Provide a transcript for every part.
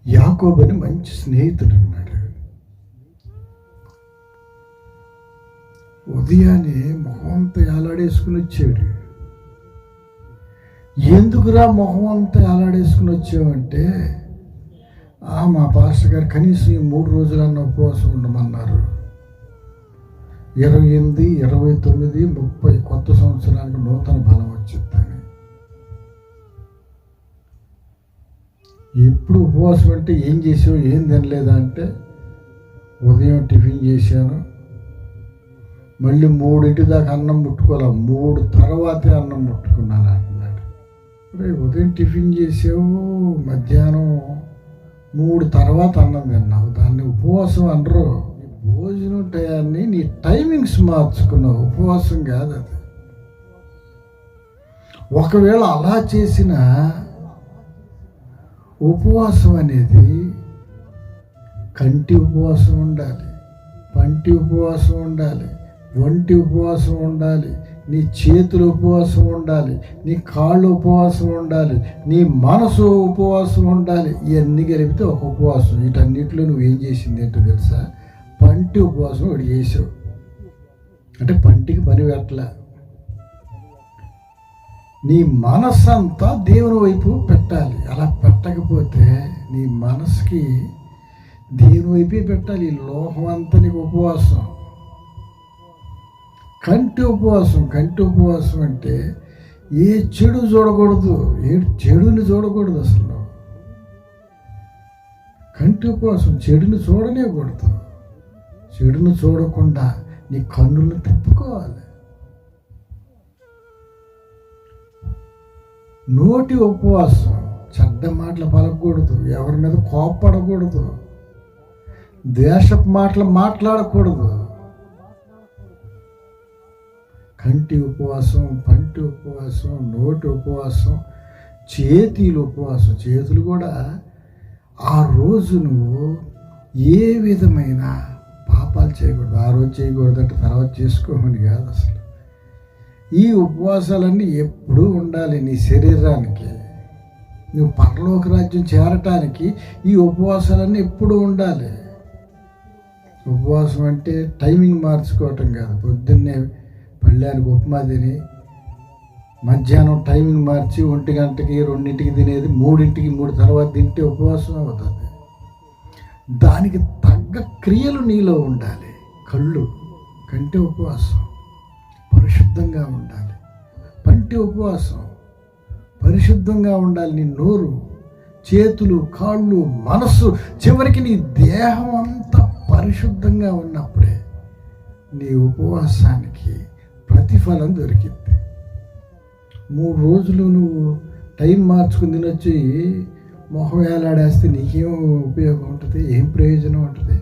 యాకోబు అని మంచి స్నేహితుడు ఉన్నాడు. ఉదయాన్నే మొహం అంతా ఏలాడేసుకుని వచ్చాడు. ఎందుకురా మొహం అంతా ఏలాడేసుకుని వచ్చావంటే, మా పాస్టర్ గారు కనీసం ఈ 3 రోజులన్న ఉపవాసం ఉండమన్నారు. 28, 29, 30 కొత్త సంవత్సరానికి నూతన బలం వచ్చిందని. ఎప్పుడు ఉపవాసం అంటే ఏం చేసావు, ఏం తినలేదా అంటే, ఉదయం టిఫిన్ చేశాను, మళ్ళీ 3 దాకా అన్నం ముట్టుకోలే, 3 తర్వాతే అన్నం ముట్టుకున్నాను అంటున్నాడు. ఉదయం టిఫిన్ చేసావు, మధ్యాహ్నం 3 తర్వాత అన్నం తిన్నావు, దాన్ని ఉపవాసం అనరు. భోజనం టయాన్ని నీ టైమింగ్స్ మార్చుకున్నావు, ఉపవాసం కాదు అది. ఒకవేళ అలా చేసిన ఉపవాసం అనేది కంటి ఉపవాసం ఉండాలి, పంటి ఉపవాసం ఉండాలి, ఒంటి ఉపవాసం ఉండాలి, నీ చేతులు ఉపవాసం ఉండాలి, నీ కాళ్ళు ఉపవాసం ఉండాలి, నీ మనసు ఉపవాసం ఉండాలి. ఇవన్నీ కలిపితే ఒక ఉపవాసం. వీటన్నిటిలో నువ్వేం చేసింది ఏంటో తెలుసా? పంటి ఉపవాసం ఒకటి చేసావు. అంటే పంటికి పని పెట్టలే, నీ మనస్సంతా దేవుని వైపు పెట్టాలి. అలా పెట్టకపోతే నీ మనసుకి దేవుని వైపే పెట్టాలి. ఈ లోకం అంతా నీకు ఉపవాసం. కంటి ఉపవాసం. కంటి ఉపవాసం అంటే ఏ చెడు చూడకూడదు, ఏ చెడుని చూడకూడదు. అసలు కంటి ఉపవాసం చెడుని చూడనేకూడదు. చెడును చూడకుండా నీ కన్నులను తిప్పుకోవాలి. నోటి ఉపవాసం. చెడ్డ మాటలు పలకూడదు, ఎవరి మీద కోప్పడకూడదు, ద్వేషపు మాటలు మాట్లాడకూడదు. కంటి ఉపవాసం, పంటి ఉపవాసం, నోటి ఉపవాసం, చేతులు ఉపవాసం. చేతులు కూడా ఆ రోజు నువ్వు ఏ విధమైన పాపాలు చేయకూడదు. ఆ రోజు చేయకూడదు అంటే తర్వాత చేసుకోమని కాదు. అసలు ఈ ఉపవాసాలన్నీ ఎప్పుడూ ఉండాలి. నీ శరీరానికి నువ్వు పరలోక రాజ్యం చేరటానికి ఈ ఉపవాసాలన్నీ ఎప్పుడూ ఉండాలి. ఉపవాసం అంటే టైమింగ్ మార్చుకోవటం కాదు. పొద్దున్నే పళ్ళానికి ఉప్మా తిని మధ్యాహ్నం టైమింగ్ మార్చి 1 గంటకి 2ంటికి తినేది 3ంటికి 3 తర్వాత తింటే ఉపవాసం అవుతుంది. దానికి తగ్గ క్రియలు నీలో ఉండాలి. కళ్ళు కంటి ఉపవాసం పరిశుద్ధంగా ఉండాలి. పంటి ఉపవాసం పరిశుద్ధంగా ఉండాలి. నీ నోరు, చేతులు, కాళ్ళు, మనస్సు, చివరికి నీ దేహం అంతా పరిశుద్ధంగా ఉన్నప్పుడే నీ ఉపవాసానికి ప్రతిఫలం దొరికింది. 3 రోజులు నువ్వు టైం మార్చుకుని తినొచ్చి మొహం వేలాడేస్తే నీకేం ఉపయోగం ఉంటుంది? ఏం ప్రయోజనం ఉంటుంది?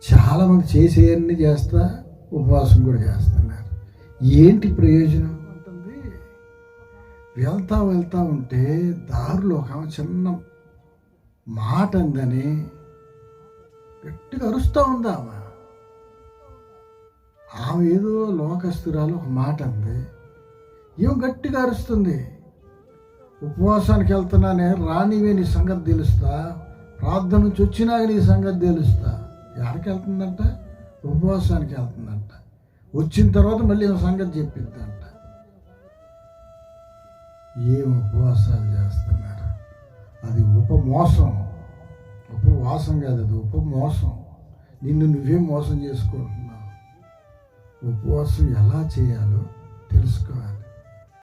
చాలామంది చేసేయన్నీ చేస్తా ఉపవాసం కూడా చేస్తున్నారు. ఏంటి ప్రయోజనం ఉంటుంది? వెళ్తా ఉంటే దారిలో ఒక చిన్న మాట అందని గట్టిగా అరుస్తూ ఉంది. ఆమె ఏదో లోకస్తురాలు ఒక మాట అంది, ఏం గట్టిగా అరుస్తుంది. ఉపవాసానికి వెళ్తున్నానే, రానివే నీ సంగతి తెలుస్తా, ప్రార్థన నుంచి వచ్చినాక నీ సంగతి తెలుస్తా. ఎక్కడికి వెళ్తుందంట? ఉపవాసానికి వెళ్తుందంట. వచ్చిన తర్వాత మళ్ళీ సంగతి చెప్పిందంట. ఏం ఉపవాసాలు చేస్తున్నారు? అది ఉపమోసం. ఉపవాసం కాదు, అది ఉపమోసం. నిన్ను నువ్వే మోసం చేసుకుంటున్నావు. ఉపవాసం ఎలా చేయాలో తెలుసుకోవాలి.